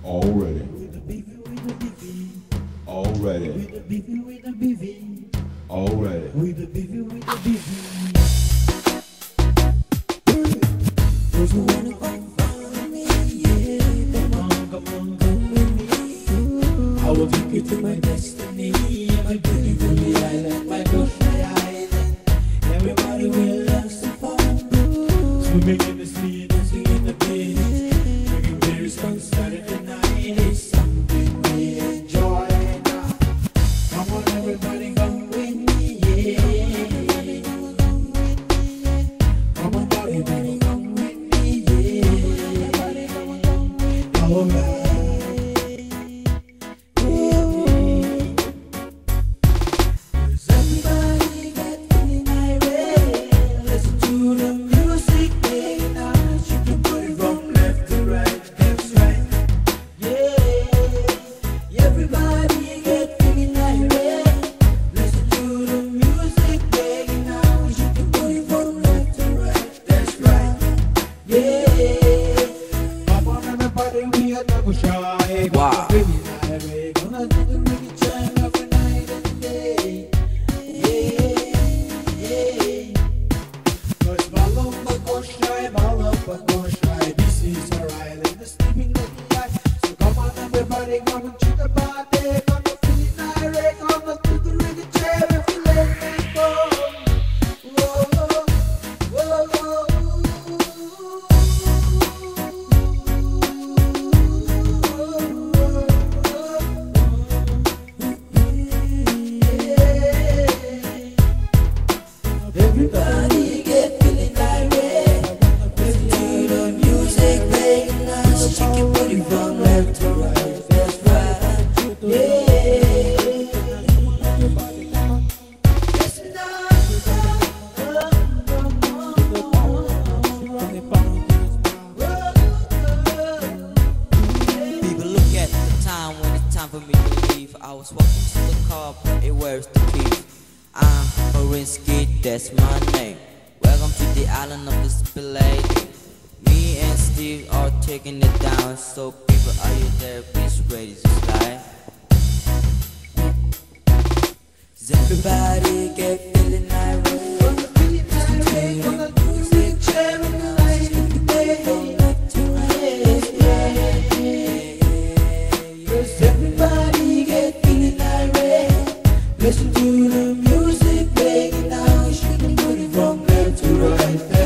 Already. Already. Already. Those who wanna come follow me, yeah. Come on, come with me. I will take you to my destiny, my beautiful island, my Gosha island. Everybody will have some fun, swimming in the sea, dancing in the beach, drinking beers on Saturday night. It's something we enjoy now. Come on, everybody, come with me, yeah. Come on, everybody, come with me, yeah. Alright. Wow. Gonna do the reggae jam every night and day. Yeah. Cause Balamba Goshai, this is our island, the sleeping lady life. So come on everybody, gonna check the party, gonna feel it irate, gonna do the reggae jam if you let me go. Everybody get feeling irate. Listen to the music playing nice. Shake your booty from left to right. That's right. Yeah. Listen up. People look at the time when it's time for me to leave. I was walking to the car, but hey, where's the keys? I'm Marinsky, that's my name. Welcome to the island of the display. Me and Steve are taking it down. So people, are you there? Please ready to slide. Does everybody get feeling irate? Gonna do music, jamming the light in the day. From left to right. Does everybody get feeling irate? Listen to the music playing now, shaking booty from left to right.